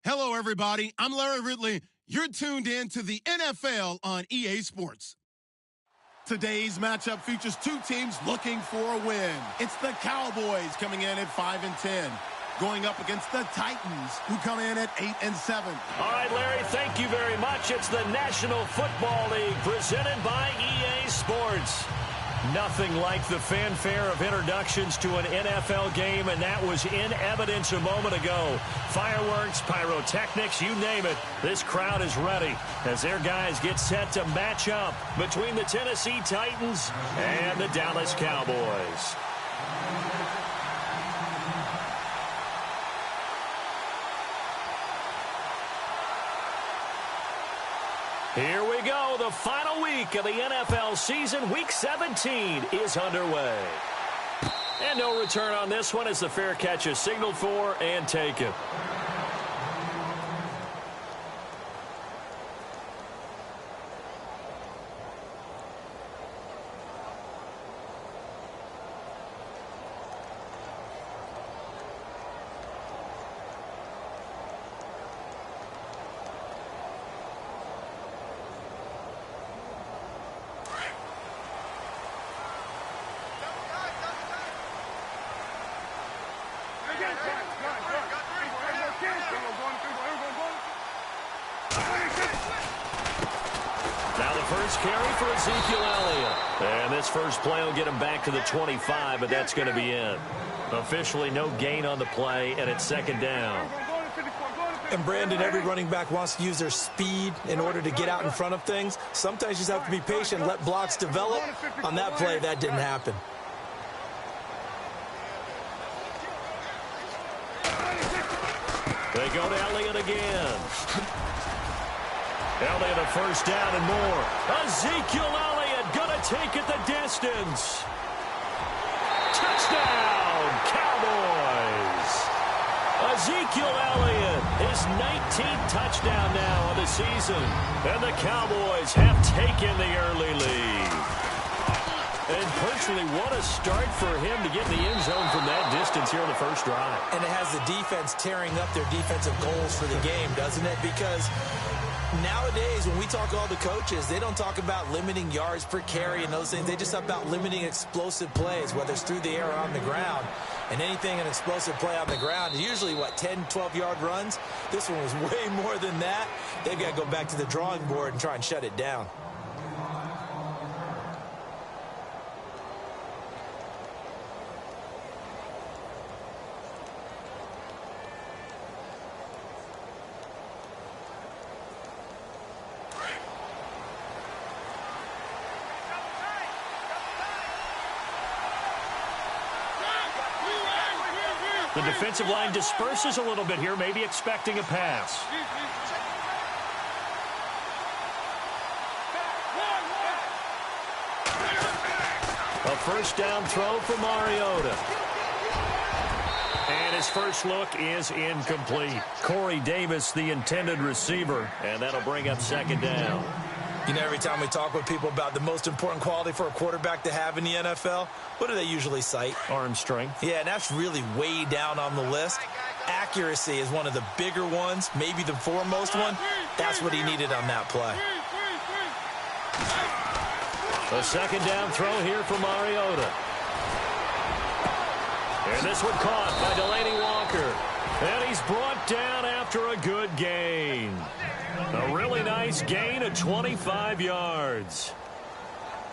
Hello, everybody. I'm Larry Ridley. You're tuned in to the NFL on EA Sports. Today's matchup features two teams looking for a win. It's the Cowboys coming in at 5-10, going up against the Titans, who come in at 8-7. All right, Larry, thank you very much. It's the National Football League presented by EA Sports. Nothing like the fanfare of introductions to an NFL game, and that was in evidence a moment ago. Fireworks, pyrotechnics, you name it. This crowd is ready as their guys get set to match up between the Tennessee Titans and the Dallas Cowboys. Here we go. The final week of the NFL season. Week 17 is underway. And no return on this one as the fair catch is signaled for and taken. Now the first carry for Ezekiel Elliott. And this first play will get him back to the 25, but that's going to be it. Officially no gain on the play, and it's second down. And Brandon, every running back wants to use their speed in order to get out in front of things. Sometimes you just have to be patient, let blocks develop. On that play, that didn't happen. They go to Elliott again. Elliott a first down and more. Ezekiel Elliott going to take it the distance. Touchdown, Cowboys. Ezekiel Elliott, his 19th touchdown now of the season. And the Cowboys have taken the early lead. And personally, what a start for him to get in the end zone from that distance here on the first drive. And it has the defense tearing up their defensive goals for the game, doesn't it? Because nowadays, when we talk to all the coaches, they don't talk about limiting yards per carry and those things. They just talk about limiting explosive plays, whether it's through the air or on the ground. And anything an explosive play on the ground is usually, 10, 12-yard runs? This one was way more than that. They've got to go back to the drawing board and try and shut it down. The defensive line disperses a little bit here, maybe expecting a pass. A first down throw for Mariota. And his first look is incomplete. Corey Davis, the intended receiver, and that'll bring up second down. You know, every time we talk with people about the most important quality for a quarterback to have in the NFL, what do they usually cite? Arm strength. Yeah, and that's really way down on the list. Accuracy is one of the bigger ones, maybe the foremost one. That's what he needed on that play. A second down throw here for Mariota. And this one caught by Delaney Walker. And he's brought down after a good gain. A really nice gain of 25 yards.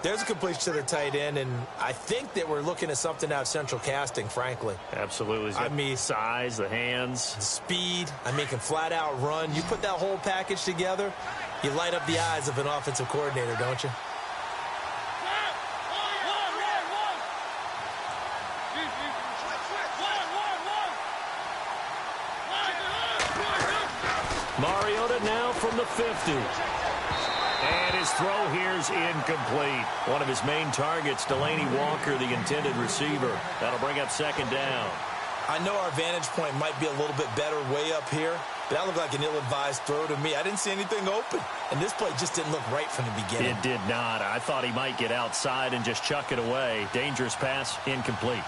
There's a completion to the tight end, and I think that we're looking at something out of central casting, frankly. Absolutely. I mean, size, the hands. Speed. I mean, can flat out run. You put that whole package together, you light up the eyes of an offensive coordinator, don't you? Mariota now from the 50. And his throw here's incomplete. One of his main targets, Delaney Walker, the intended receiver. That'll bring up second down. I know our vantage point might be a little bit better way up here, but that looked like an ill-advised throw to me. I didn't see anything open, and this play just didn't look right from the beginning. It did not. I thought he might get outside and just chuck it away. Dangerous pass, incomplete.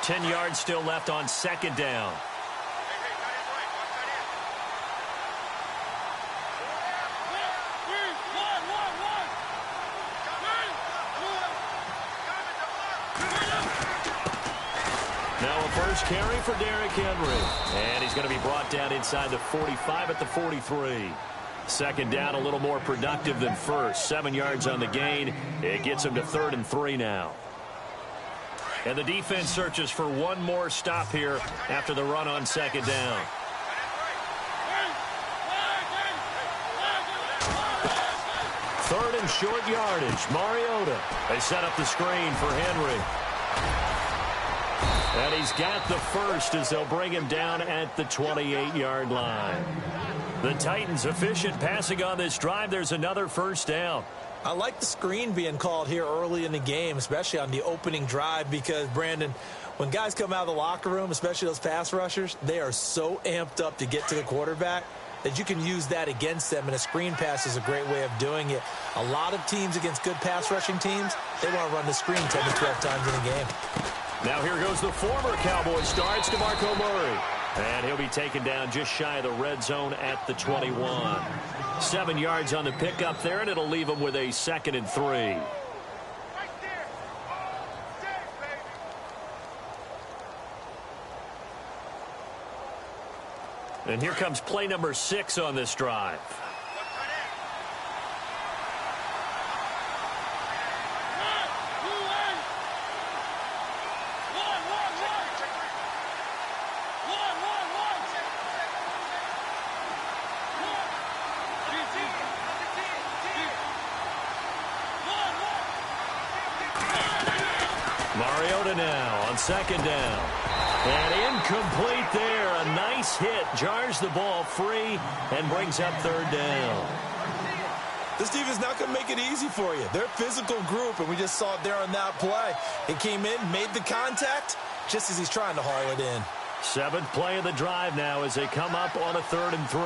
10 yards still left on second down. Now a first carry for Derrick Henry. And he's going to be brought down inside the 45 at the 43. Second down, a little more productive than first. 7 yards on the gain. It gets him to 3rd and 3 now. And the defense searches for one more stop here after the run on second down. Third and short yardage. Mariota. They set up the screen for Henry. And he's got the first as they'll bring him down at the 28-yard line. The Titans efficient passing on this drive. There's another first down. I like the screen being called here early in the game, especially on the opening drive, because, Brandon, when guys come out of the locker room, especially those pass rushers, they are so amped up to get to the quarterback that you can use that against them, and a screen pass is a great way of doing it. A lot of teams against good pass rushing teams, they want to run the screen 10 to 12 times in a game. Now here goes the former Cowboy star, DeMarco Murray. And he'll be taken down just shy of the red zone at the 21. 7 yards on the pickup there, and it'll leave him with a 2nd and 3. And here comes play number 6 on this drive. Mariota now on second down. And incomplete there. A nice hit. Jars the ball free and brings up 3rd down. This defense not going to make it easy for you. They're a physical group, and we just saw it there on that play. It came in, made the contact, just as he's trying to haul it in. 7th play of the drive now as they come up on a 3rd and 3.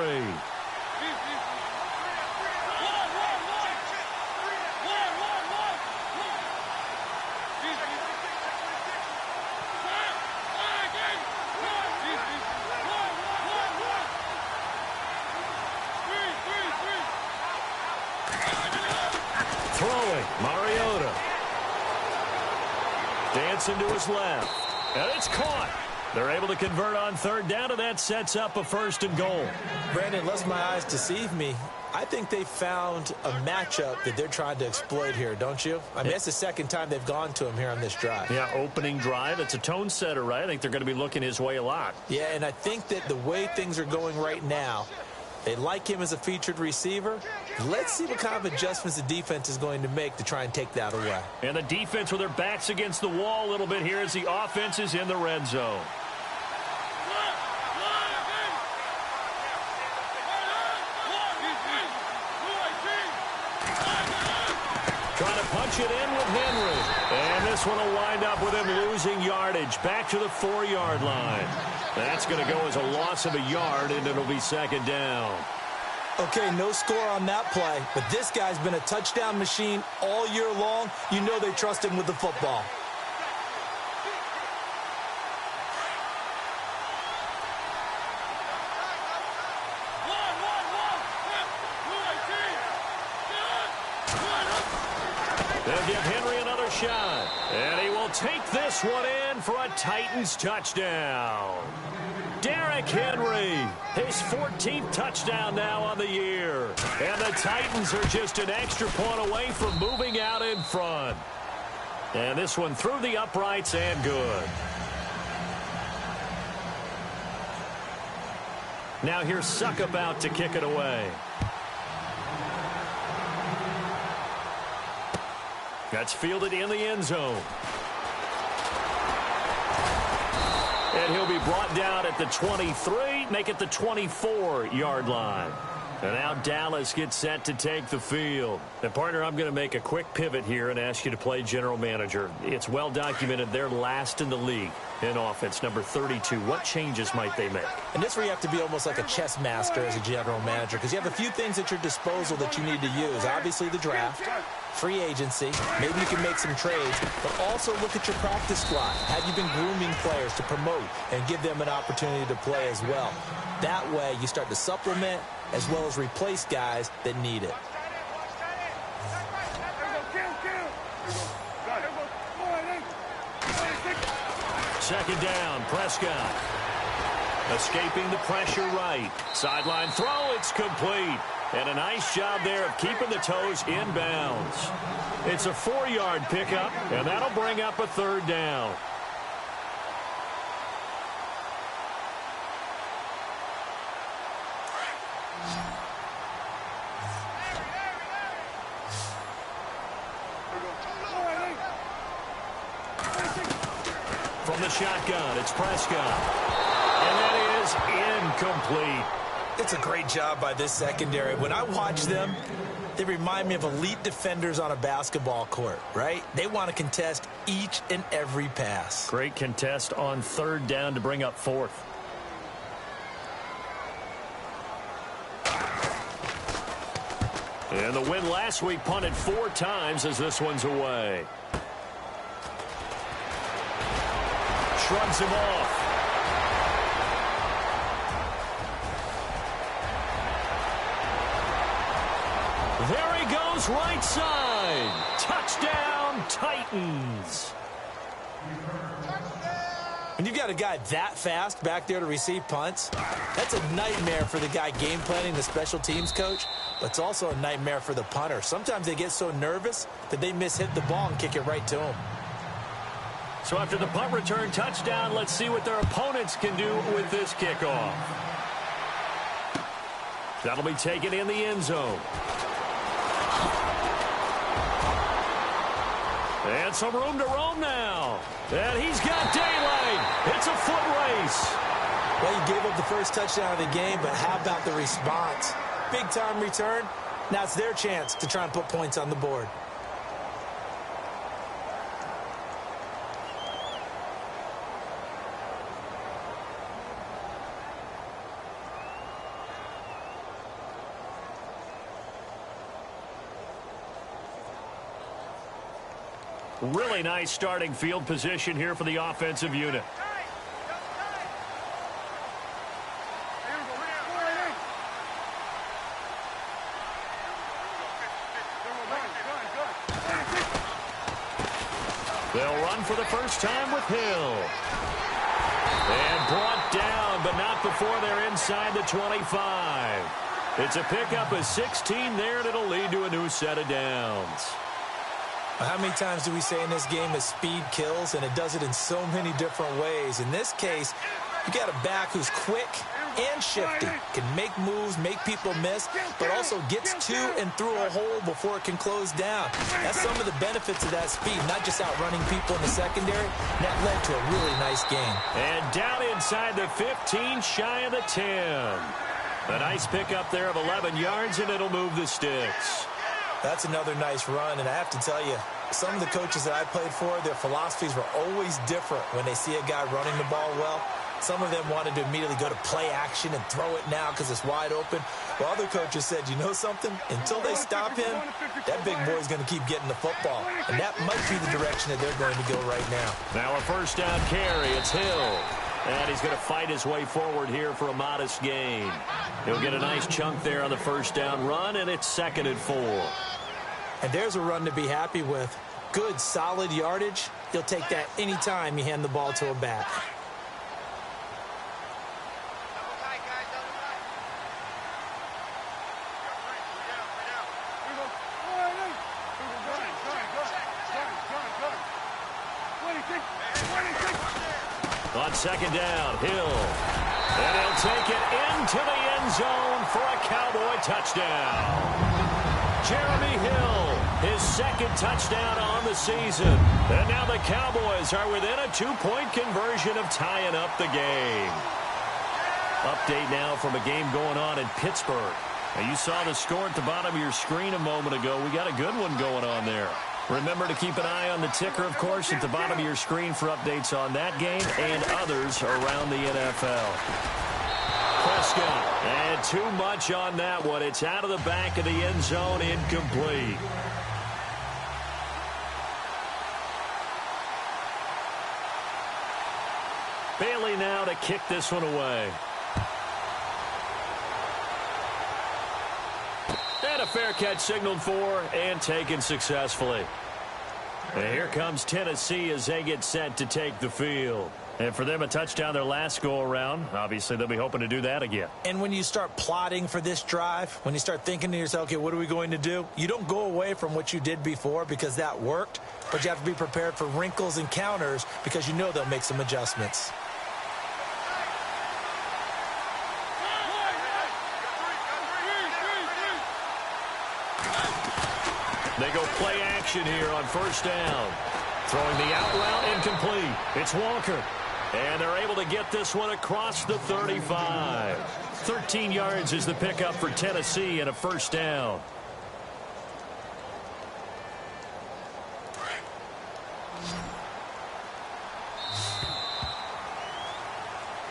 Mariota. Dancing to his left. And it's caught. They're able to convert on 3rd down, and that sets up a 1st and goal. Brandon, lest my eyes deceive me, I think they found a matchup that they're trying to exploit here, don't you? I mean, that's the 2nd time they've gone to him here on this drive. Yeah, opening drive. It's a tone setter, right? I think they're going to be looking his way a lot. Yeah, and I think that the way things are going right now, they like him as a featured receiver. Let's see what kind of adjustments the defense is going to make to try and take that away. And the defense with their backs against the wall a little bit here as the offense is in the red zone. Trying to punch it in with Henry. And this one will wind up with him losing yardage. Back to the 4-yard line. That's going to go as a loss of a yard, and it'll be 2nd down. Okay, no score on that play, but this guy's been a touchdown machine all year long. You know they trust him with the football. They'll give Henry another shot. And he will take this one in for a Titans touchdown. Derrick Henry, his 14th touchdown now on the year. And the Titans are just an extra point away from moving out in front. And this one through the uprights and good. Now here's Suckup out to kick it away. That's fielded in the end zone. And he'll be brought down at the 23, make it the 24-yard line. And now Dallas gets set to take the field. And, partner, I'm going to make a quick pivot here and ask you to play general manager. It's well documented they're last in the league in offense, number 32. What changes might they make? And this is where you have to be almost like a chess master as a general manager, because you have a few things at your disposal that you need to use. Obviously, the draft. free agency. Maybe you can make some trades, but also look at your practice squad. Have you been grooming players to promote and give them an opportunity to play as well? That way, you start to supplement as well as replace guys that need it. Second down, Prescott. Escaping the pressure right. Sideline throw, it's complete. And a nice job there of keeping the toes in bounds. It's a 4-yard pickup, and that'll bring up a third down. From the shotgun, it's Prescott. And that is incomplete. It's a great job by this secondary. When I watch them, they remind me of elite defenders on a basketball court, right? They want to contest each and every pass. Great contest on third down to bring up fourth. And the win last week punted 4 times as this one's away. Shrugs him off. There he goes, right side. Touchdown, Titans. When you've got a guy that fast back there to receive punts, that's a nightmare for the guy game planning, the special teams coach, but it's also a nightmare for the punter. Sometimes they get so nervous that they mishit the ball and kick it right to him. So after the punt return touchdown, let's see what their opponents can do with this kickoff. That'll be taken in the end zone. And some room to roam now. And he's got daylight. It's a foot race. Well, you gave up the first touchdown of the game, but how about the response? Big-time return. Now it's their chance to try and put points on the board. Really nice starting field position here for the offensive unit. They'll run for the first time with Hill. And brought down, but not before they're inside the 25. It's a pickup of 16 there, and it'll lead to a new set of downs. How many times do we say in this game that speed kills, and it does it in so many different ways? In this case, you got a back who's quick and shifty, can make moves, make people miss, but also gets to and through a hole before it can close down. That's some of the benefits of that speed, not just outrunning people in the secondary. That led to a really nice game. And down inside the 15, shy of the 10. A nice pickup there of 11 yards, and it'll move the sticks. That's another nice run, and I have to tell you, some of the coaches that I played for, their philosophies were always different when they see a guy running the ball well. Some of them wanted to immediately go to play action and throw it now because it's wide open. While other coaches said, you know something? Until they stop him, that big boy's going to keep getting the football. And that might be the direction that they're going to go right now. Now a first down carry. It's Hill. And he's going to fight his way forward here for a modest gain. He'll get a nice chunk there on the first down run, and it's 2nd and 4. And there's a run to be happy with. Good, solid yardage. You'll take that anytime you hand the ball to a back. On second down, Hill. And he'll take it into the end zone for a Cowboy touchdown. Jeremy Hill, his 2nd touchdown on the season. And now the Cowboys are within a 2-point conversion of tying up the game. Update now from a game going on in Pittsburgh. Now you saw the score at the bottom of your screen a moment ago. We got a good one going on there. Remember to keep an eye on the ticker, of course, at the bottom of your screen for updates on that game and others around the NFL. Prescott, and too much on that one. It's out of the back of the end zone, incomplete. Bailey now to kick this one away. And a fair catch signaled for and taken successfully. And here comes Tennessee as they get set to take the field. And for them, a touchdown their last go-around. Obviously, they'll be hoping to do that again. And when you start plotting for this drive, when you start thinking to yourself, okay, what are we going to do? You don't go away from what you did before because that worked, but you have to be prepared for wrinkles and counters because you know they'll make some adjustments. They go play action here on first down. Throwing the out route incomplete. It's Walker. And they're able to get this one across the 35. 13 yards is the pickup for Tennessee and a first down.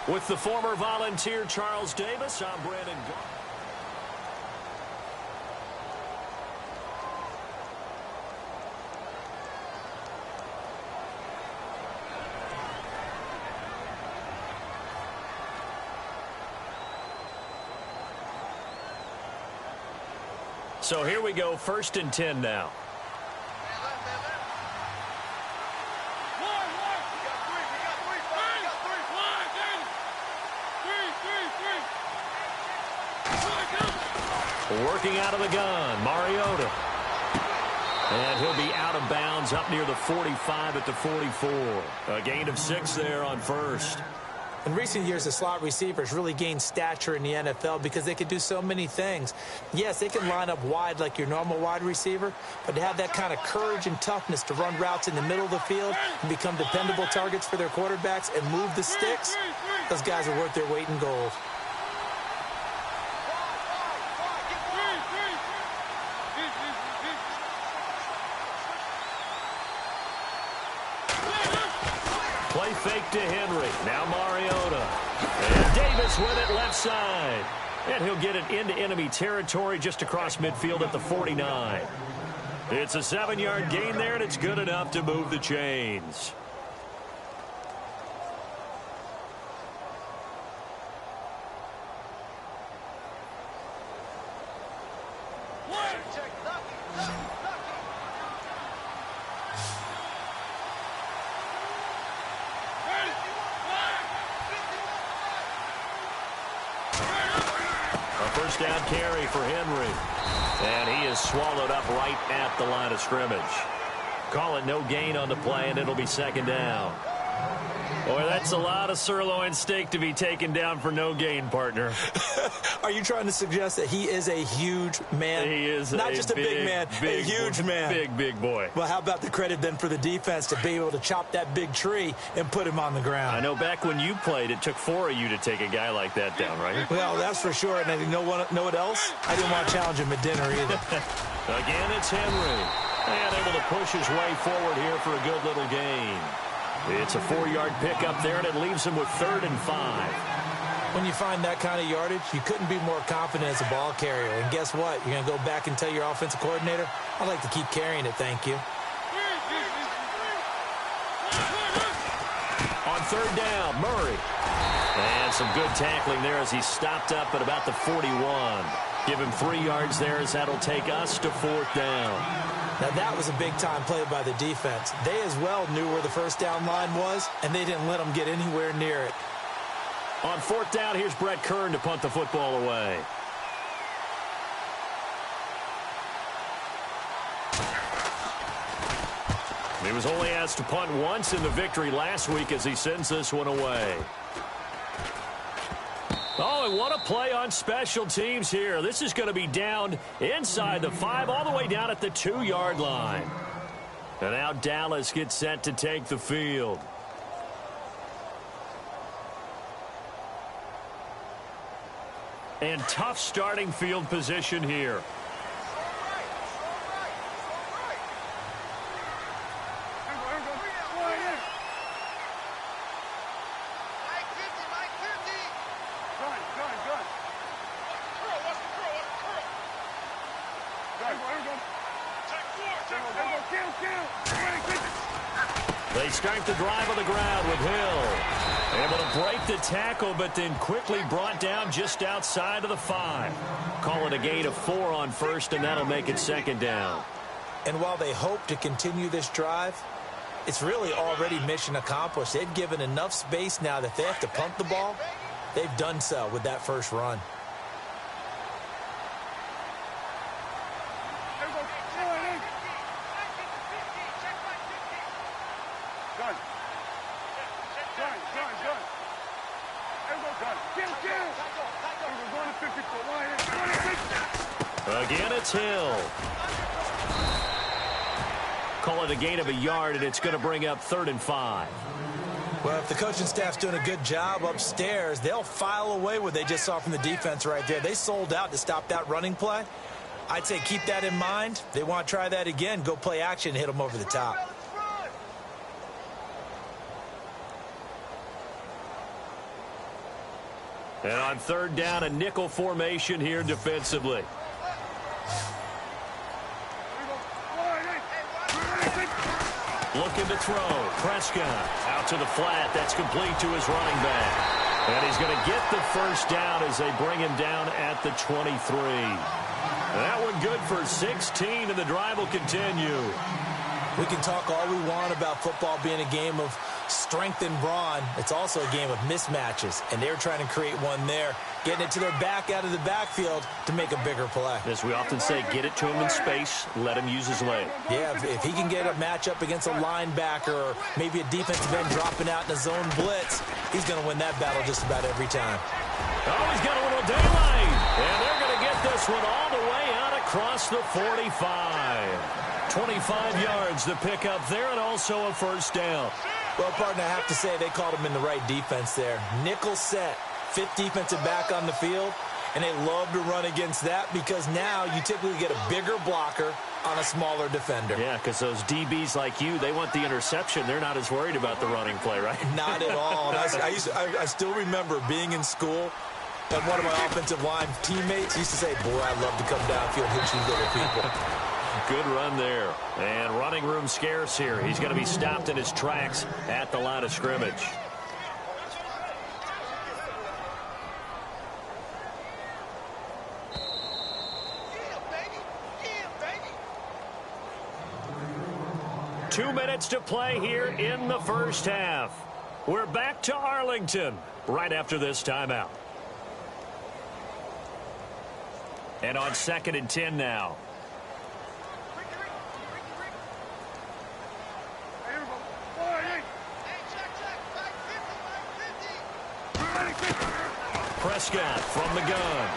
With the former Volunteer Charles Davis, I'm Brandon Garner. So here we go, 1st and 10 now. Working out of the gun, Mariota. And he'll be out of bounds up near the 45 at the 44. A gain of 6 there on first. In recent years, the slot receivers really gained stature in the NFL because they could do so many things. Yes, they can line up wide like your normal wide receiver, but to have that kind of courage and toughness to run routes in the middle of the field and become dependable targets for their quarterbacks and move the sticks, those guys are worth their weight in gold. Play fake to Henry. Now Mariota. And Davis with it left side. And he'll get it into enemy territory just across midfield at the 49. It's a 7-yard gain there, and it's good enough to move the chains. First down carry for Henry. And he is swallowed up right at the line of scrimmage. Call it no gain on the play, and it'll be 2nd down. Boy, that's a lot of sirloin steak to be taken down for no gain, partner. Are you trying to suggest that he is a huge man? He is not just a big man, a huge man. Big boy. Well, how about the credit then for the defense to be able to chop that big tree and put him on the ground? I know back when you played, it took 4 of you to take a guy like that down, right? Well, that's for sure. And you know what else? I didn't want to challenge him at dinner either. Again, it's Henry. And able to push his way forward here for a good little gain. It's a 4-yard pickup there, and it leaves him with 3rd and 5. When you find that kind of yardage, you couldn't be more confident as a ball carrier. And guess what? You're going to go back and tell your offensive coordinator, I'd like to keep carrying it, thank you. On 3rd down, Murray. And some good tackling there as he stopped up at about the 41. Give him 3 yards there as that'll take us to 4th down. Now, that was a big-time play by the defense. They as well knew where the first down line was, and they didn't let them get anywhere near it. On 4th down, here's Brett Kern to punt the football away. He was only asked to punt once in the victory last week as he sends this one away. Oh, and what a play on special teams here. This is going to be down inside the 5, all the way down at the 2-yard line. And now Dallas gets set to take the field. And tough starting field position here. They start the drive on the ground with Hill. Able to break the tackle, but then quickly brought down just outside of the 5. Call it a gain of 4 on first, and that'll make it second down. And while they hope to continue this drive, it's really already mission accomplished. They've given enough space now that they have to punt the ball. They've done so with that first run. Again, it's Hill. Call it a gain of a yard, and it's going to bring up 3rd and 5. Well, if the coaching staff's doing a good job upstairs, they'll file away what they just saw from the defense right there. They sold out to stop that running play. I'd say keep that in mind. They want to try that again. Go play action and hit them over the top. And on 3rd down, a nickel formation here defensively. Looking to throw. Prescott out to the flat. That's complete to his running back. And he's going to get the first down as they bring him down at the 23. That one good for 16, and the drive will continue. We can talk all we want about football being a game of strength and brawn. It's also a game of mismatches, and they're trying to create one there, getting it to their back out of the backfield to make a bigger play. As we often say, get it to him in space, let him use his leg. Yeah, if he can get a matchup against a linebacker or maybe a defensive end dropping out in a zone blitz, he's going to win that battle just about every time. Oh, he's got a little daylight, and they're going to get this one all the way out across the 45. 25 yards to pick up there, and also a first down. Well, partner, I have to say they called him in the right defense there. Nickel set, 5th defensive back on the field, and they love to run against that because now you typically get a bigger blocker on a smaller defender. Yeah, because those DBs like you, they want the interception. They're not as worried about the running play, right? Not at all. I still remember being in school, and one of my offensive line teammates used to say, boy, I'd love to come downfield and hit you little people. Good run there. And running room scarce here. He's going to be stopped in his tracks at the line of scrimmage. Two minutes to play here in the first half. We're back to Arlington right after this timeout. And on 2nd and 10 now. Prescott from the gun.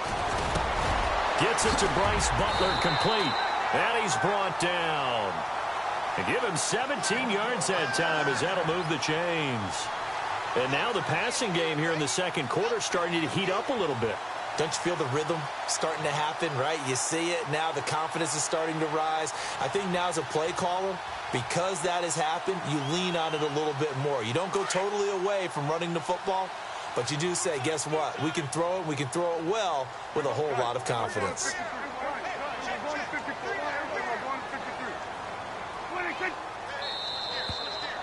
Gets it to Bryce Butler, complete. And he's brought down. And give him 17 yards that time as that'll move the chains. And now the passing game here in the second quarter starting to heat up a little bit. Don't you feel the rhythm starting to happen, right? You see it now. The confidence is starting to rise. I think now as a play caller, because that has happened, you lean on it a little bit more. You don't go totally away from running the football, but you do say, guess what? We can throw it. We can throw it well with a whole lot of confidence.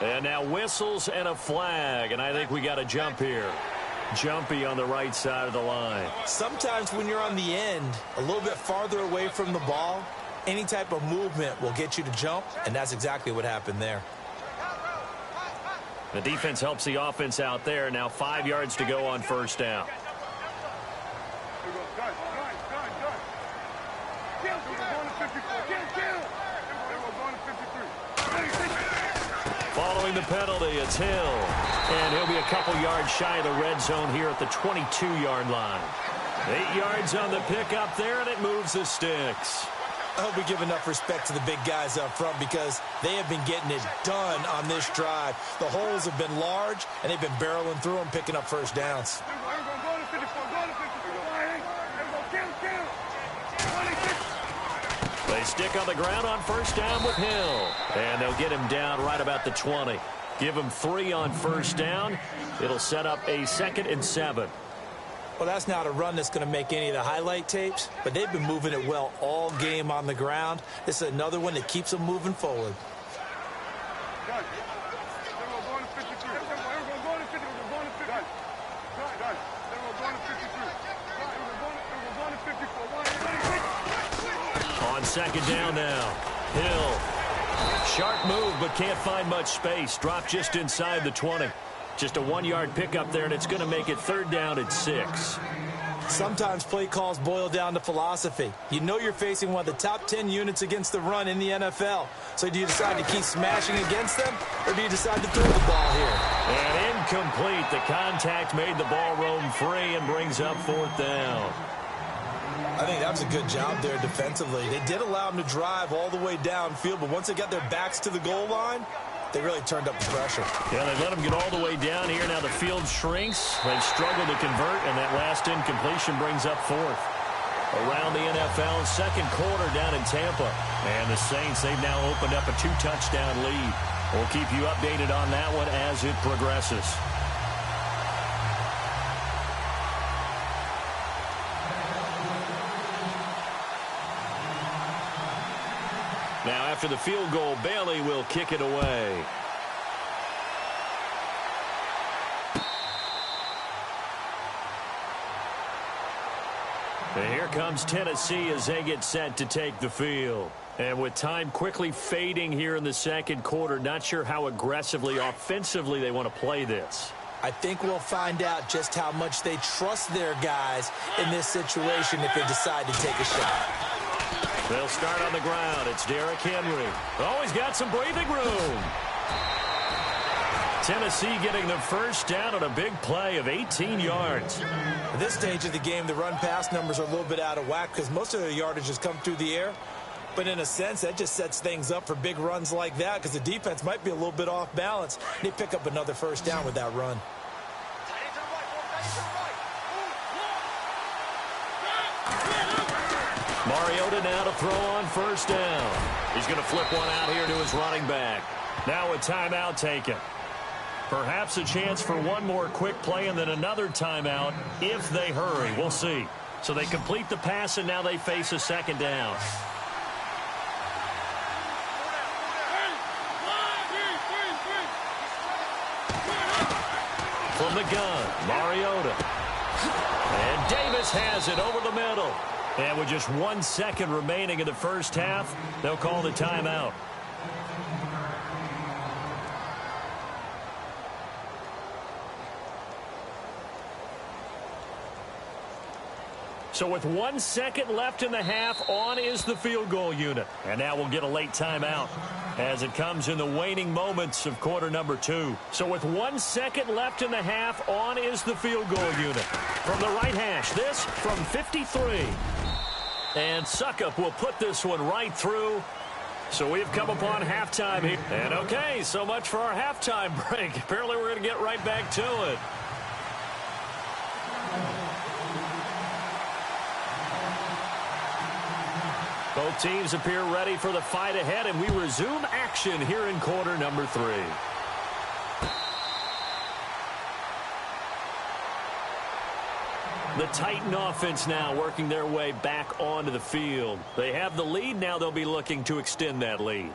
And now whistles and a flag, and I think we got a jump here. Jumpy on the right side of the line. Sometimes when you're on the end, a little bit farther away from the ball, any type of movement will get you to jump, and that's exactly what happened there. The defense helps the offense out there. Now 5 yards to go on first down. Following the penalty, it's Hill. And he'll be a couple yards shy of the red zone here at the 22-yard line. 8 yards on the pickup there, and it moves the sticks. I hope we give enough respect to the big guys up front because they have been getting it done on this drive. The holes have been large, and they've been barreling through them, picking up first downs. They stick on the ground on first down with Hill. And they'll get him down right about the 20. Give him 3 on first down. It'll set up a 2nd and 7. Well, that's not a run that's going to make any of the highlight tapes, but they've been moving it well all game on the ground. This is another one that keeps them moving forward. On second down now, Hill. Sharp move, but can't find much space. Dropped just inside the 20. Just a 1-yard pickup there, and it's going to make it 3rd down and 6. Sometimes play calls boil down to philosophy. You know you're facing one of the top 10 units against the run in the NFL. So do you decide to keep smashing against them, or do you decide to throw the ball here? And incomplete. The contact made the ball roam free and brings up 4th down. I think that was a good job there defensively. They did allow them to drive all the way downfield, but once they got their backs to the goal line, they really turned up the pressure. Yeah, they let them get all the way down here. Now the field shrinks. They've struggled to convert, and that last incompletion brings up 4th. Around the NFL, 2nd quarter down in Tampa. And the Saints, they've now opened up a 2-touchdown lead. We'll keep you updated on that one as it progresses. Now, after the field goal, Bailey will kick it away. And here comes Tennessee as they get set to take the field. And with time quickly fading here in the 2nd quarter, not sure how aggressively, offensively they want to play this. I think we'll find out just how much they trust their guys in this situation if they decide to take a shot. They'll start on the ground. It's Derrick Henry. Oh, he's got some breathing room. Tennessee getting the 1st down on a big play of 18 yards. At this stage of the game, the run-pass numbers are a little bit out of whack because most of their yardage has come through the air. But in a sense, that just sets things up for big runs like that because the defense might be a little bit off balance. They pick up another 1st down with that run. Mariota now to throw on 1st down. He's going to flip one out here to his running back. Now a timeout taken. Perhaps a chance for one more quick play and then another timeout if they hurry. We'll see. So they complete the pass, and now they face a 2nd down. From the gun, Mariota. And Davis has it over the middle. And with just 1 second remaining in the 1st half, they'll call the timeout. So with 1 second left in the half, on is the field goal unit. And now we'll get a late timeout as it comes in the waning moments of quarter number 2. So with 1 second left in the half, on is the field goal unit. From the right hash, this from 53. And Suckup will put this one right through. So we've come upon halftime here. And okay, so much for our halftime break. Apparently we're going to get right back to it. Both teams appear ready for the fight ahead, and we resume action here in quarter number 3. The Titan offense now working their way back onto the field. They have the lead. Now they'll be looking to extend that lead.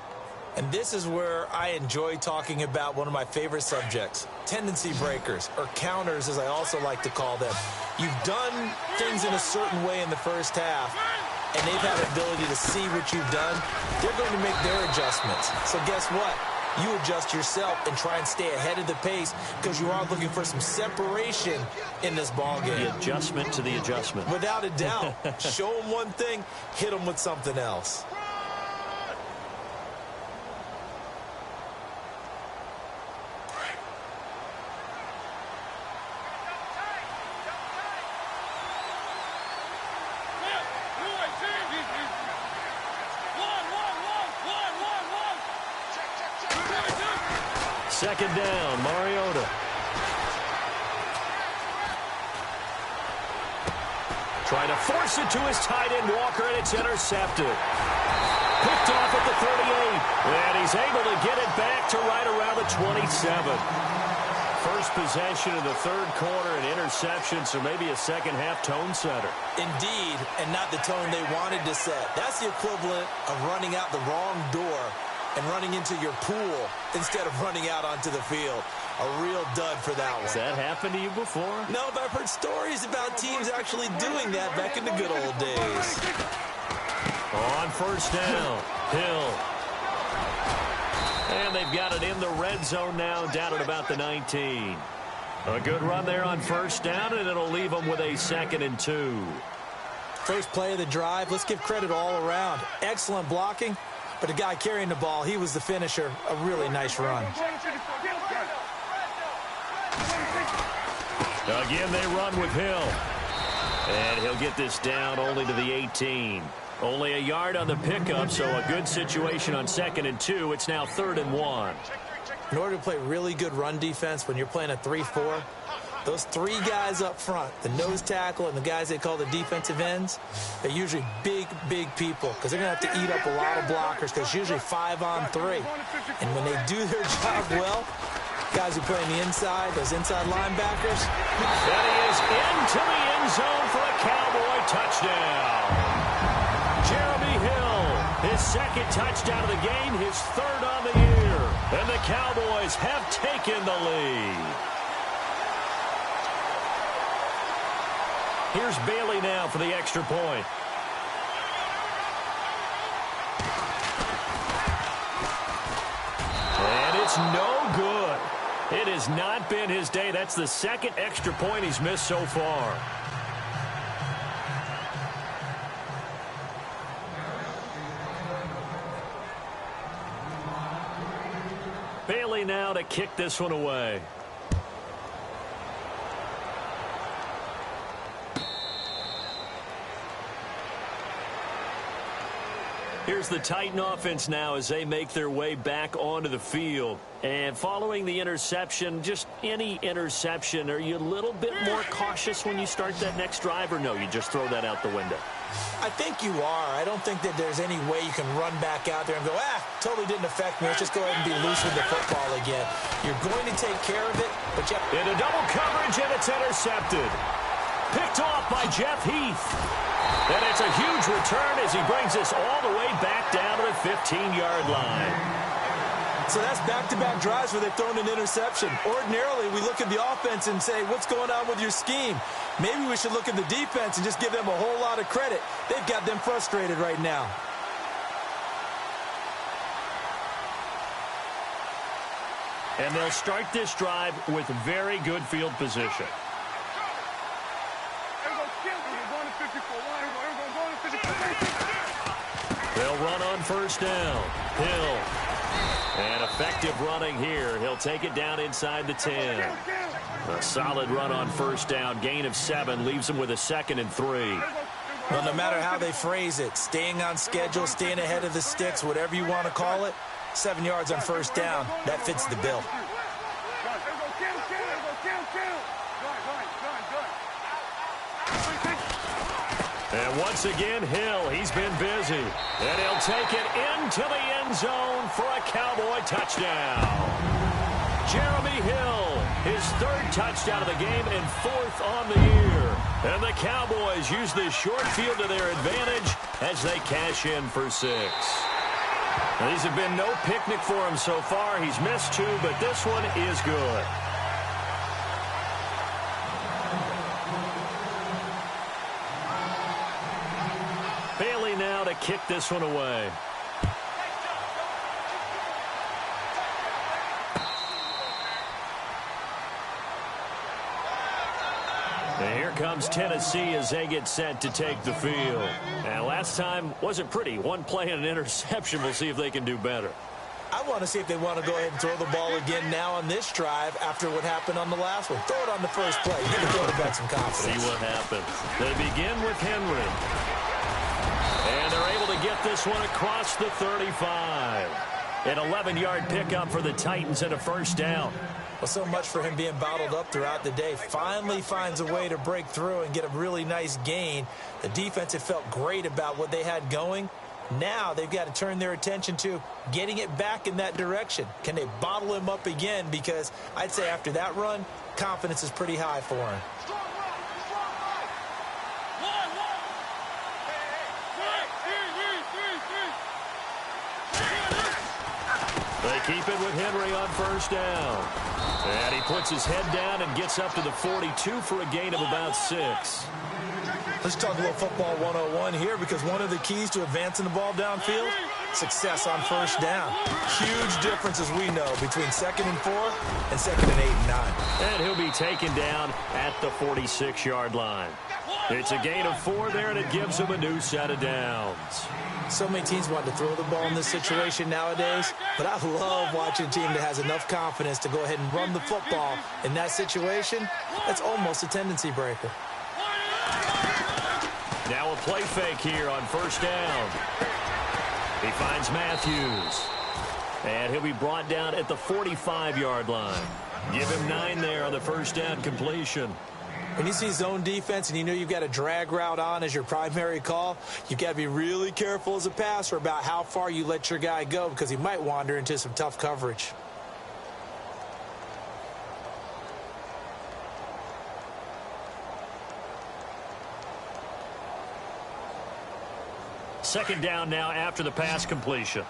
And this is where I enjoy talking about one of my favorite subjects, tendency breakers, or counters as I also like to call them. You've done things in a certain way in the 1st half, and they've had the ability to see what you've done. They're going to make their adjustments. So guess what? You adjust yourself and try and stay ahead of the pace because you are looking for some separation in this ball game. The adjustment to the adjustment. Without a doubt. Show them one thing, hit them with something else. Second down, Mariota. Trying to force it to his tight end, Walker, and it's intercepted. Picked off at the 38, and he's able to get it back to right around the 27. First possession of the 3rd quarter, an interception, so maybe a second-half tone setter. Indeed, and not the tone they wanted to set. That's the equivalent of running out the wrong door and running into your pool instead of running out onto the field. A real dud for that one. Has that happened to you before? No, but I've heard stories about teams actually doing that back in the good old days. On first down, Hill. And they've got it in the red zone now, down at about the 19. A good run there on first down, and it'll leave them with a 2nd and 2. First play of the drive, let's give credit all around. Excellent blocking, but the guy carrying the ball, he was the finisher. A really nice run. Again, they run with Hill. And he'll get this down only to the 18. Only a yard on the pickup, so a good situation on 2nd and 2. It's now 3rd and 1. In order to play really good run defense when you're playing a 3-4, those 3 guys up front, the nose tackle and the guys they call the defensive ends, they're usually big, big people because they're going to have to eat up a lot of blockers because it's usually 5-on-3. And when they do their job well, guys who play on the inside, those inside linebackers. That is into the end zone for a Cowboy touchdown. Jeremy Hill, his 2nd touchdown of the game, his 3rd on the year. And the Cowboys have taken the lead. Here's Bailey now for the extra point. And it's no good. It has not been his day. That's the 2nd extra point he's missed so far. Bailey now to kick this one away. Here's the Titan offense now as they make their way back onto the field. And following the interception, just any interception, are you a little bit more cautious when you start that next drive, or no, you just throw that out the window? I think you are. I don't think that there's any way you can run back out there and go, totally didn't affect me. Let's just go ahead and be loose with the football again. You're going to take care of it, but you have... Into double coverage, and it's intercepted. Picked off by Jeff Heath. And it's a huge return as he brings us all the way back down to the 15-yard line. So that's back-to-back drives where they've thrown an interception. Ordinarily, we look at the offense and say, what's going on with your scheme? Maybe we should look at the defense and just give them a whole lot of credit. They've got them frustrated right now. And they'll start this drive with very good field position. They'll run on first down. Hill. And effective running here. He'll take it down inside the 10. A solid run on first down. Gain of 7 leaves him with a 2nd and 3. Well, no matter how they phrase it, staying on schedule, staying ahead of the sticks, whatever you want to call it, 7 yards on first down, that fits the bill. And once again, Hill, he's been busy. And he'll take it into the end zone for a Cowboy touchdown. Jeremy Hill, his 3rd touchdown of the game and 4th on the year. And the Cowboys use this short field to their advantage as they cash in for 6. Now, these have been no picnic for him so far. He's missed 2, but this one is good. Bailey now to kick this one away. And here comes Tennessee as they get set to take the field. And last time wasn't pretty. One play and an interception. We'll see if they can do better. I want to see if they want to go ahead and throw the ball again now on this drive after what happened on the last one. Throw it on the first play. Give the quarterback some confidence. See what happens. They begin with Henry. And they're able to get this one across the 35. An 11-yard pickup for the Titans and a first down. Well, so much for him being bottled up throughout the day. Finally finds a way to break through and get a really nice gain. The defense had felt great about what they had going. Now they've got to turn their attention to getting it back in that direction. Can they bottle him up again? Because I'd say after that run, confidence is pretty high for him. They keep it with Henry on first down. And he puts his head down and gets up to the 42 for a gain of about 6. Let's talk a little football 101 here, because one of the keys to advancing the ball downfield, success on first down. Huge difference, as we know, between 2nd and 4 and 2nd and 8 and 9. And he'll be taken down at the 46-yard line. It's a gain of 4 there, and it gives him a new set of downs. So many teams want to throw the ball in this situation nowadays, but I love watching a team that has enough confidence to go ahead and run the football in that situation. That's almost a tendency breaker. Now a play fake here on first down. He finds Matthews. And he'll be brought down at the 45-yard line. Give him 9 there on the first down completion. When you see zone defense and you know you've got a drag route on as your primary call, you've got to be really careful as a passer about how far you let your guy go, because he might wander into some tough coverage. Second down now after the pass completion.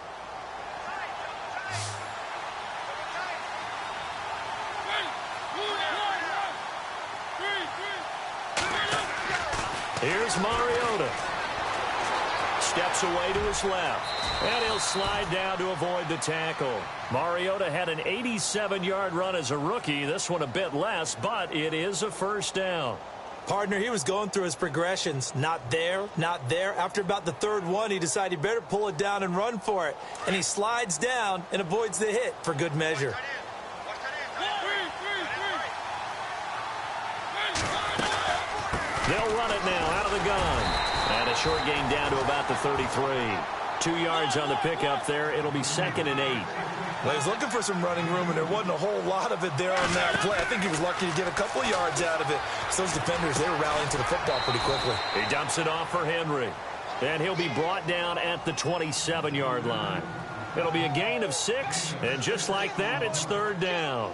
Here's Mariota. Steps away to his left. And he'll slide down to avoid the tackle. Mariota had an 87-yard run as a rookie. This one a bit less, but it is a first down. Partner, he was going through his progressions. Not there, not there. After about the 3rd one, he decided he better pull it down and run for it. And he slides down and avoids the hit for good measure. They'll run it now out of the gun. And a short gain down to about the 33. 2 yards on the pickup there. It'll be 2nd and 8. Well, he was looking for some running room, and there wasn't a whole lot of it there on that play. I think he was lucky to get a couple yards out of it. So those defenders, they were rallying to the football pretty quickly. He dumps it off for Henry. And he'll be brought down at the 27-yard line. It'll be a gain of 6, and just like that, it's 3rd down.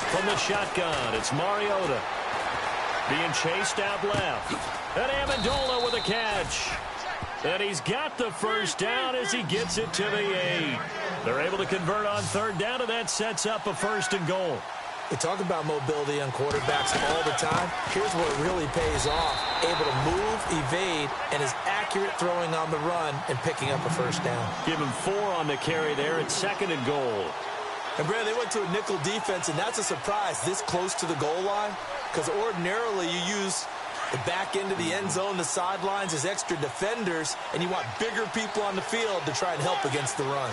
From the shotgun, it's Mariota. Being chased out left. And Amendola with a catch. And he's got the first down as he gets it to the 8. They're able to convert on 3rd down, and that sets up a 1st and goal. We talk about mobility on quarterbacks all the time. Here's where it really pays off. Able to move, evade, and is accurate throwing on the run and picking up a first down. Give him 4 on the carry there. It's 2nd and goal. And, Brad, they went to a nickel defense, and that's a surprise this close to the goal line, because ordinarily you use the back end of the end zone, the sidelines as extra defenders, and you want bigger people on the field to try and help against the run.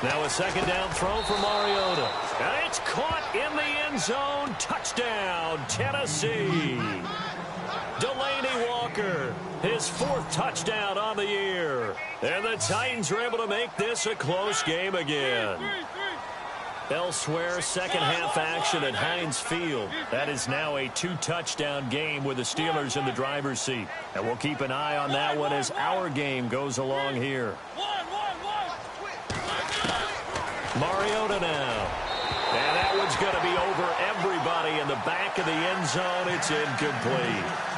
Now a 2nd down throw for Mariota. And it's caught in the end zone. Touchdown, Tennessee. Delaney Walker, his 4th touchdown on the year. And the Titans are able to make this a close game again. Elsewhere, second half action at Heinz Field. That is now a 2-touchdown game with the Steelers in the driver's seat. And we'll keep an eye on that one as our game goes along here. Mariota now. And that one's going to be over everybody in the back of the end zone. It's incomplete.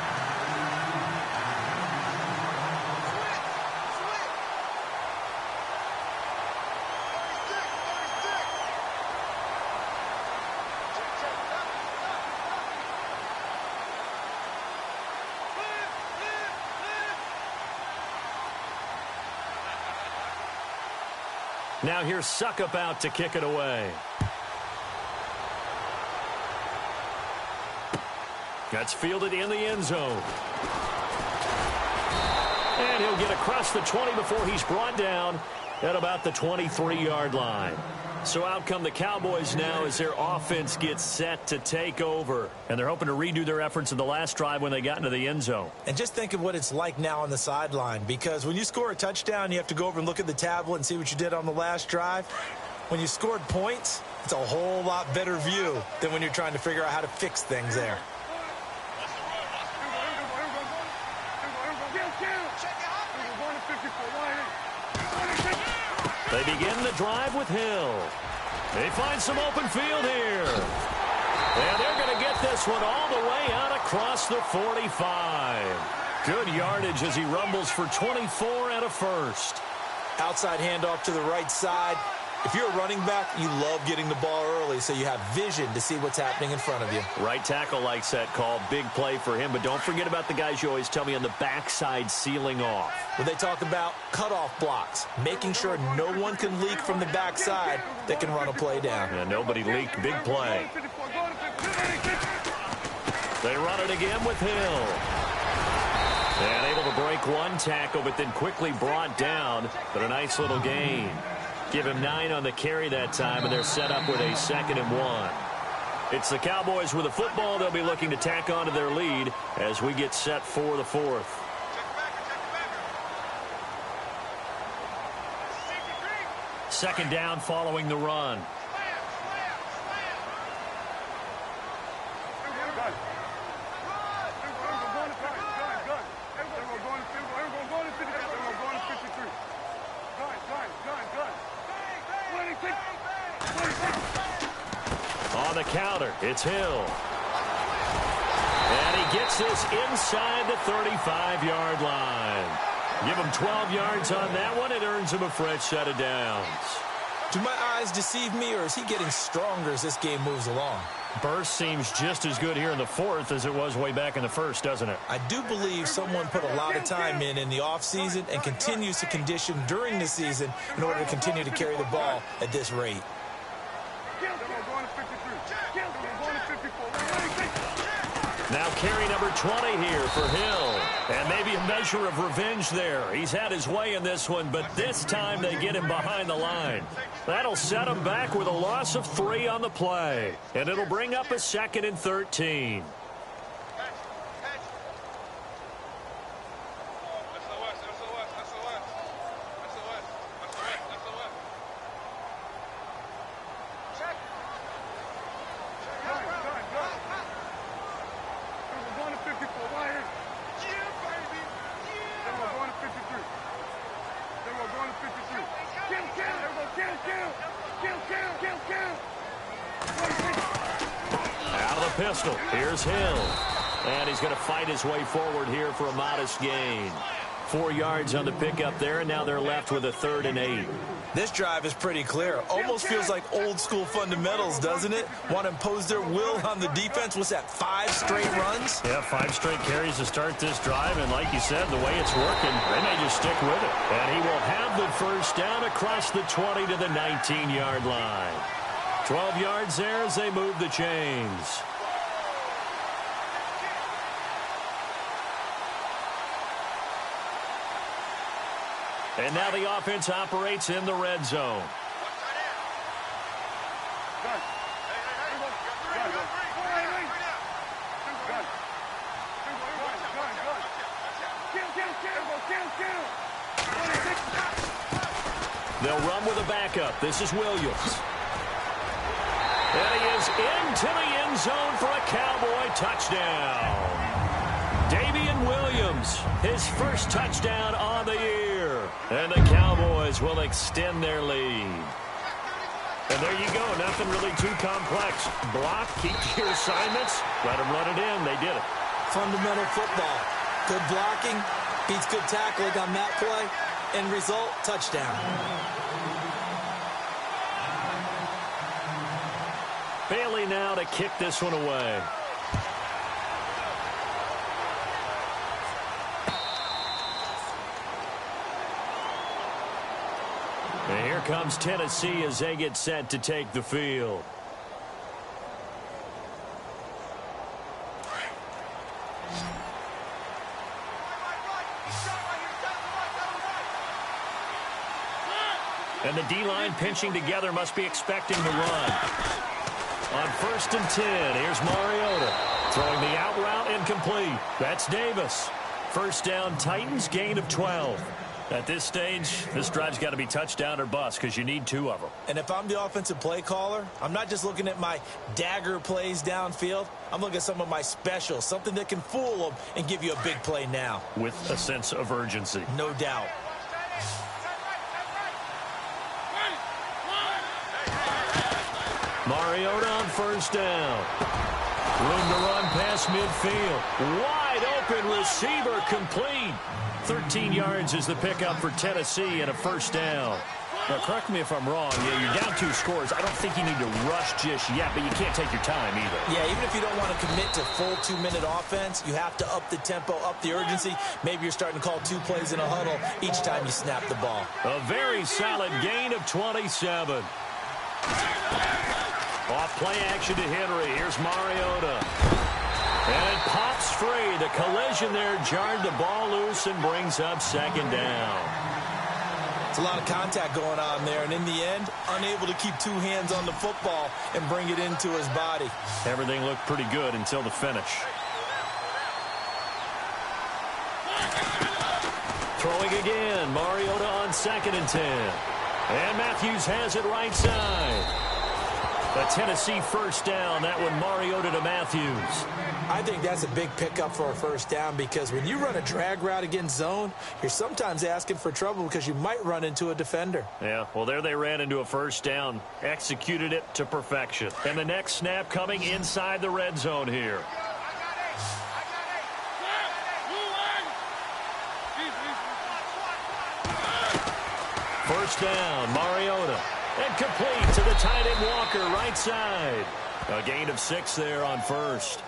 Now here's Suckup out to kick it away. That's fielded in the end zone. And he'll get across the 20 before he's brought down at about the 23-yard line. So out come the Cowboys now as their offense gets set to take over. And they're hoping to redo their efforts in the last drive when they got into the end zone. And just think of what it's like now on the sideline, because when you score a touchdown, you have to go over and look at the tablet and see what you did on the last drive. When you scored points, it's a whole lot better view than when you're trying to figure out how to fix things there. They begin the drive with Hill. They find some open field here. And they're going to get this one all the way out across the 45. Good yardage as he rumbles for 24 and a first. Outside handoff to the right side. If you're a running back, you love getting the ball early so you have vision to see what's happening in front of you. Right tackle likes that call. Big play for him. But don't forget about the guys you always tell me on the backside sealing off. When they talk about cutoff blocks, making sure no one can leak from the backside that can run a play down. Yeah, nobody leaked. Big play. They run it again with Hill. And able to break one tackle, but then quickly brought down. But a nice little gain. Give him 9 on the carry that time, and they're set up with a 2nd and 1. It's the Cowboys with the football. They'll be looking to tack on to their lead as we get set for the 4th. Second down following the run. On the counter, it's Hill. And he gets this inside the 35-yard line. Give him 12 yards on that one. It earns him a fresh set of downs. Do my eyes deceive me, or is he getting stronger as this game moves along? Burst seems just as good here in the 4th as it was way back in the 1st, doesn't it? I do believe someone put a lot of time in the offseason and continues to condition during the season in order to continue to carry the ball at this rate. Now carry number 20 here for Hill. And maybe a measure of revenge there. He's had his way in this one, but this time they get him behind the line. That'll set him back with a loss of 3 on the play. And it'll bring up a 2nd and 13. Out of the pistol. Here's Hill. And he's going to fight his way forward here for a modest gain. 4 yards on the pickup there, and now they're left with a 3rd and 8. This drive is pretty clear. Almost feels like old school fundamentals, doesn't it? Want to impose their will on the defense. What's that, 5 straight runs? Yeah, 5 straight carries to start this drive, and like you said, the way it's working, they may just stick with it. And he will have the first down across the 20 to the 19-yard line. 12 yards there as they move the chains. And now the offense operates in the red zone. They'll run with a backup. This is Williams. And he is into the end zone for a Cowboy touchdown. Davian Williams, his first touchdown on the year. And the Cowboys will extend their lead. And there you go, nothing really too complex. Block, keep your assignments, let them run it in. They did it. Fundamental football. Good blocking, beats good tackling on that play. End result, touchdown. Bailey now to kick this one away. And here comes Tennessee as they get set to take the field. And the D-line pinching together must be expecting the run. On 1st and 10, here's Mariota. Throwing the out route incomplete. That's Davis. First down, Titans, gain of 12. At this stage, this drive's got to be touchdown or bust because you need 2 of them. And if I'm the offensive play caller, I'm not just looking at my dagger plays downfield. I'm looking at some of my specials, something that can fool them and give you a big play now. With a sense of urgency. No doubt. Mariota on first down. Room to run past midfield. Wide open receiver complete. 13 yards is the pickup for Tennessee and a first down. Now, correct me if I'm wrong. Yeah, you're down 2 scores. I don't think you need to rush just yet, but you can't take your time either. Yeah, even if you don't want to commit to full 2-minute offense, you have to up the tempo, up the urgency. Maybe you're starting to call 2 plays in a huddle each time you snap the ball. A very solid gain of 27. Off play action to Henry. Here's Mariota. And it pops free. The collision there jarred the ball loose and brings up second down. It's a lot of contact going on there, and in the end, unable to keep 2 hands on the football and bring it into his body. Everything looked pretty good until the finish. Throwing again. Mariota on 2nd and 10. And Matthews has it right side. A Tennessee first down. That one Mariota to Matthews. I think that's a big pickup for a first down because when you run a drag route against zone, you're sometimes asking for trouble because you might run into a defender. Yeah, well, there they ran into a first down. Executed it to perfection. And the next snap coming inside the red zone here. First down, Mariota. And complete to the tight end Walker, right side. A gain of 6 there on first.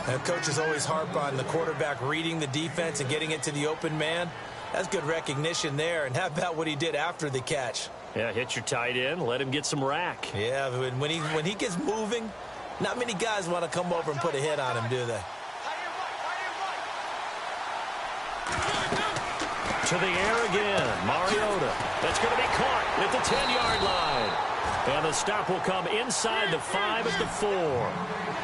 And coaches always harp on the quarterback reading the defense and getting it to the open man. That's good recognition there. And how about what he did after the catch? Yeah, hit your tight end, let him get some rack. Yeah, when he gets moving, not many guys want to come over and put a hit on him, do they? To the air again, Mariota. That's going to be caught at the 10-yard line. And the stop will come inside the 5 at the 4.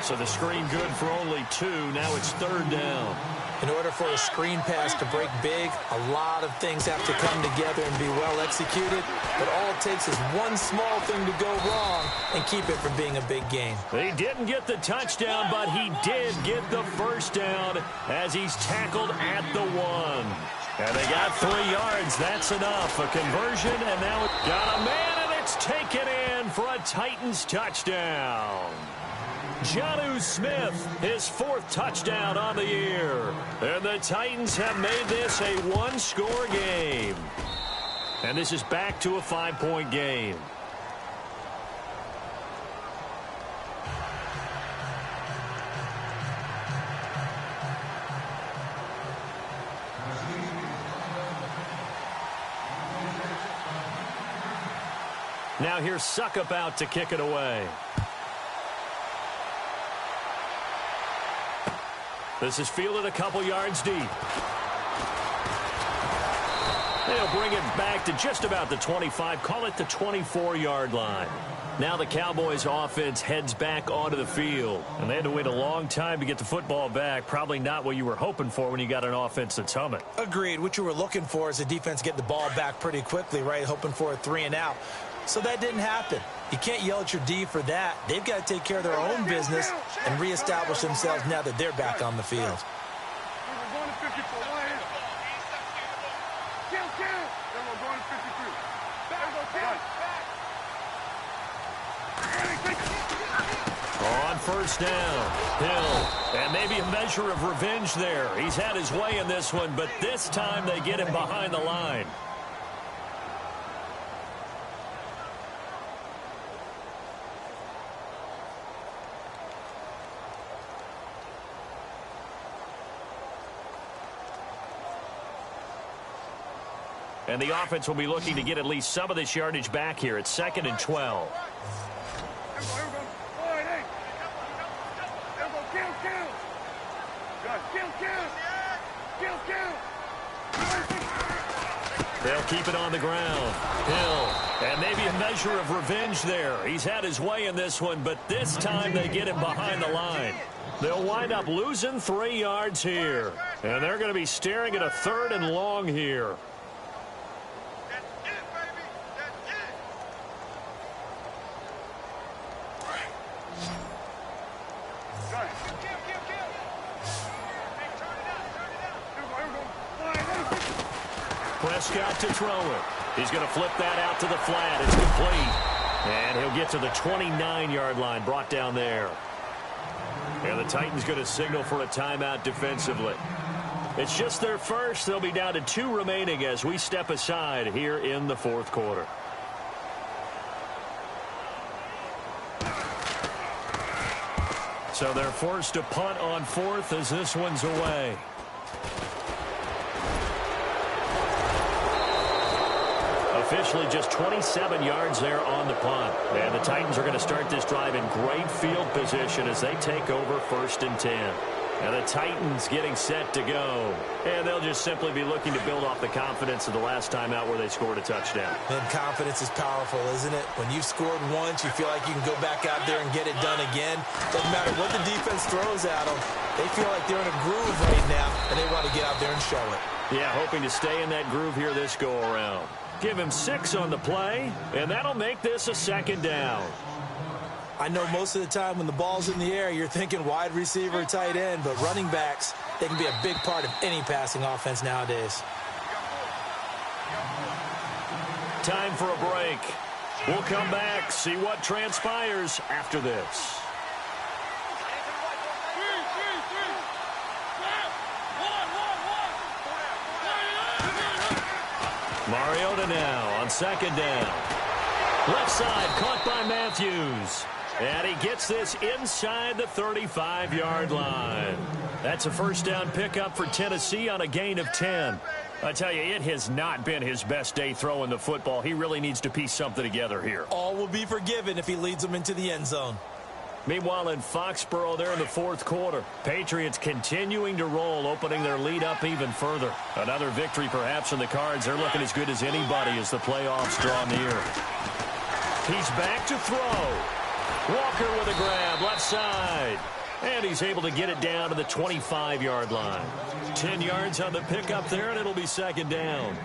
So the screen good for only 2. Now it's 3rd down. In order for a screen pass to break big, a lot of things have to come together and be well executed. But all it takes is one small thing to go wrong and keep it from being a big gain. He didn't get the touchdown, but he did get the first down as he's tackled at the 1. And they got 3 yards. That's enough. A conversion, and now it's got a man, and it's taken in for a Titans touchdown. Jonnu Smith, his 4th touchdown on the year. And the Titans have made this a 1-score game. And this is back to a 5-point game. Now here's Suckup out to kick it away. This is fielded a couple yards deep. They'll bring it back to just about the 25, call it the 24-yard line. Now the Cowboys offense heads back onto the field. And they had to wait a long time to get the football back. Probably not what you were hoping for when you got an offense that's humming. Agreed. What you were looking for is the defense get the ball back pretty quickly, right? Hoping for a 3 and out. So that didn't happen. You can't yell at your D for that. They've got to take care of their own business and reestablish themselves now that they're back on the field. On first down, Hill, and maybe a measure of revenge there. He's had his way in this one, but this time they get him behind the line. And the offense will be looking to get at least some of this yardage back here. It's 2nd and 12. They'll keep it on the ground. Hill, and maybe a measure of revenge there. He's had his way in this one, but this time they get him behind the line. They'll wind up losing 3 yards here. And they're going to be staring at a 3rd and long here. Prescott to throw it. He's going to flip that out to the flat. It's complete. And he'll get to the 29-yard line, brought down there. And the Titans going to signal for a timeout defensively. It's just their first. They'll be down to 2 remaining as we step aside here in the fourth quarter. So they're forced to punt on fourth as this one's away. Officially just 27 yards there on the punt. And the Titans are going to start this drive in great field position as they take over 1st and 10. And the Titans getting set to go. And they'll just simply be looking to build off the confidence of the last time out where they scored a touchdown. And confidence is powerful, isn't it? When you've scored once, you feel like you can go back out there and get it done again. Doesn't matter what the defense throws at them. They feel like they're in a groove right now, and they want to get out there and show it. Yeah, hoping to stay in that groove here this go-around. Give him 6 on the play, and that'll make this a 2nd down. I know most of the time when the ball's in the air, you're thinking wide receiver, tight end, but running backs, they can be a big part of any passing offense nowadays. Time for a break. We'll come back, see what transpires after this. Mariota now on 2nd down. Left side caught by Matthews. And he gets this inside the 35-yard line. That's a 1st down pickup for Tennessee on a gain of 10. I tell you, it has not been his best day throwing the football. He really needs to piece something together here. All will be forgiven if he leads them into the end zone. Meanwhile, in Foxborough there in the 4th quarter, Patriots continuing to roll, opening their lead up even further. Another victory perhaps in the cards. They're looking as good as anybody as the playoffs draw near. He's back to throw. Walker with a grab, left side. And he's able to get it down to the 25-yard line. 10 yards on the pickup there, and it'll be 2nd down.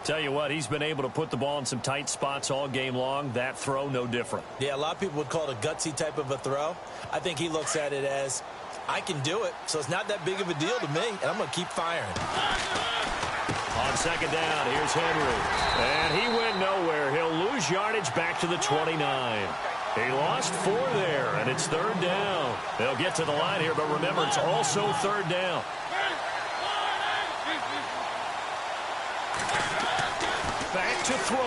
Tell you what, he's been able to put the ball in some tight spots all game long. That throw, no different. Yeah, a lot of people would call it a gutsy type of a throw. I think he looks at it as, I can do it, so it's not that big of a deal to me, and I'm going to keep firing. On 2nd down, here's Henry. And he went nowhere. He'll lose yardage back to the 29. He lost 4 there, and it's 3rd down. They'll get to the line here, but remember, it's also 3rd down. Back to throw.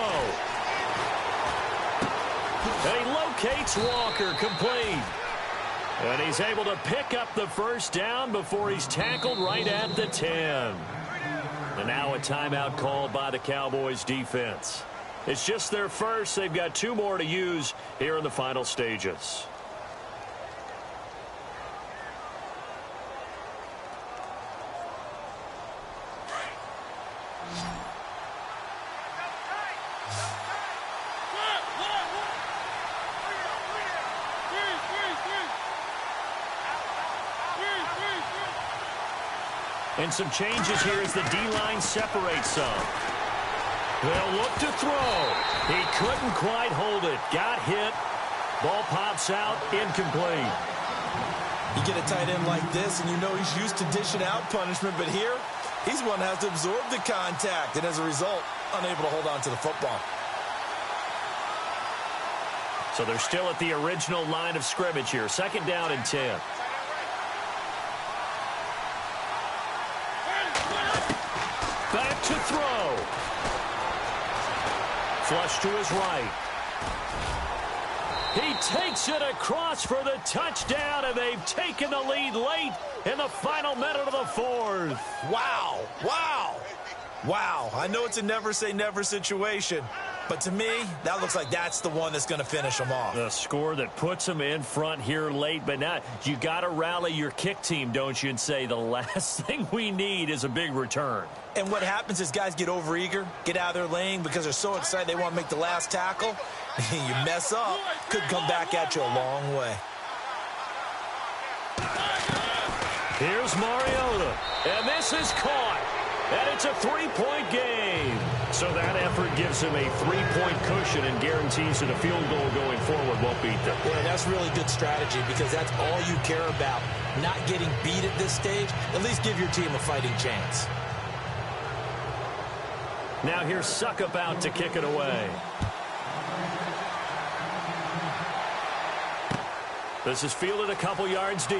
And he locates Walker, complete. And he's able to pick up the 1st down before he's tackled right at the 10. And now a timeout called by the Cowboys defense. It's just their first. They've got 2 more to use here in the final stages. And some changes here as the D-line separates some. They'll look to throw. He couldn't quite hold it. Got hit. Ball pops out. Incomplete. You get a tight end like this, and you know he's used to dishing out punishment, but here, he's one that has to absorb the contact, and as a result, unable to hold on to the football. So they're still at the original line of scrimmage here. 2nd down and 10. Back to throw. Flush to his right. He takes it across for the touchdown, and they've taken the lead late in the final minute of the 4th. Wow. Wow. Wow. I know it's a never say never situation, but to me, that looks like that's the one that's going to finish them off. The score that puts them in front here late, but now you got to rally your kick team, don't you, and say the last thing we need is a big return. And what happens is guys get overeager, get out of their lane because they're so excited they want to make the last tackle. You mess up, could come back at you a long way. Here's Mariota, and this is caught. And it's a three-point game. So that effort gives him a three-point cushion and guarantees that a field goal going forward won't beat them. Yeah, that's really good strategy because that's all you care about. Not getting beat at this stage. At least give your team a fighting chance. Now here's Suckup out to kick it away. This is fielded a couple yards deep.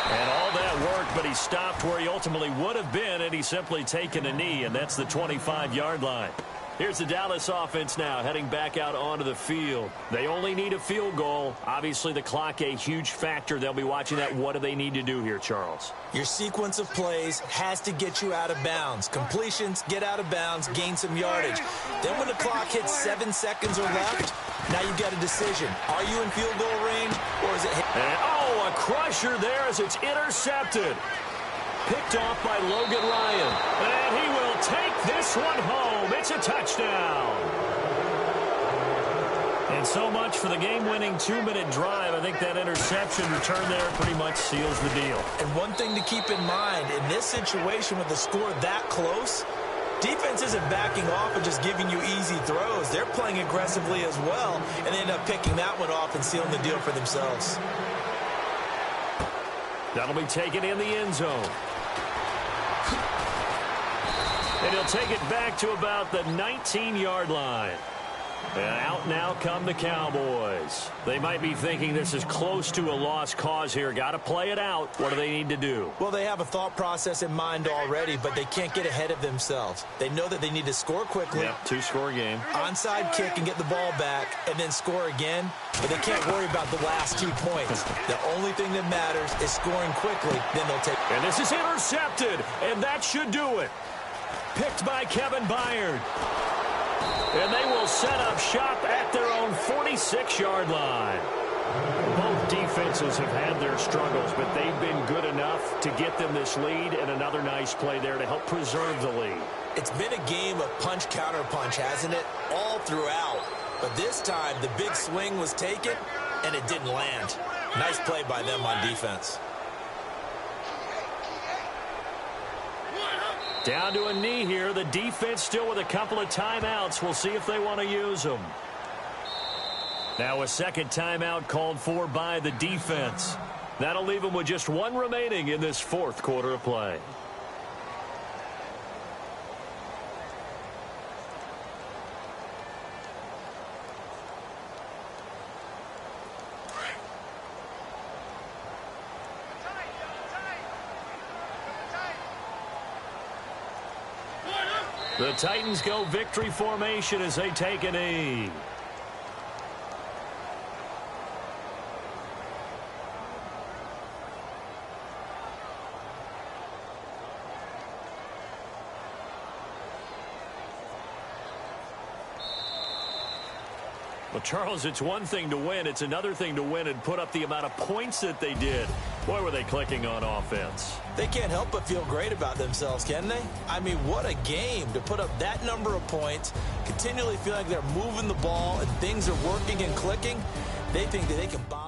And all that work, but he stopped where he ultimately would have been, and he's simply taken a knee, and that's the 25-yard line. Here's the Dallas offense now, heading back out onto the field. They only need a field goal. Obviously, the clock a huge factor. They'll be watching that. What do they need to do here, Charles? Your sequence of plays has to get you out of bounds. Completions, get out of bounds, gain some yardage. Then when the clock hits 7 seconds or left, now you've got a decision. Are you in field goal range, or is it... And, oh, a crusher there as it's intercepted. Picked off by Logan Ryan. And he will take this one home. It's a touchdown. And so much for the game-winning 2-minute drive. I think that interception return there pretty much seals the deal. And one thing to keep in mind, in this situation with the score that close, defense isn't backing off and just giving you easy throws. They're playing aggressively as well, and they end up picking that one off and sealing the deal for themselves. That'll be taken in the end zone. And he'll take it back to about the 19-yard line. And out now come the Cowboys. They might be thinking this is close to a lost cause here. Got to play it out. What do they need to do? Well, they have a thought process in mind already, but they can't get ahead of themselves. They know that they need to score quickly. Yep, two-score game. Onside kick and get the ball back, and then score again. But they can't worry about the last 2 points. The only thing that matters is scoring quickly. Then they'll take. And this is intercepted, and that should do it. Picked by Kevin Byard. And they will set up shop at their own 46-yard line. Both defenses have had their struggles, but they've been good enough to get them this lead, and another nice play there to help preserve the lead. It's been a game of punch-counter-punch, hasn't it? All throughout. But this time, the big swing was taken, and it didn't land. Nice play by them on defense. Down to a knee here. The defense still with a couple of timeouts. We'll see if they want to use them. Now a second timeout called for by the defense. That'll leave them with just one remaining in this fourth quarter of play. The Titans go victory formation as they take a knee. Well, Charles, it's one thing to win. It's another thing to win and put up the amount of points that they did. Boy, were they clicking on offense. They can't help but feel great about themselves, can they? I mean, what a game to put up that number of points, continually feel like they're moving the ball and things are working and clicking. They think that they can bomb.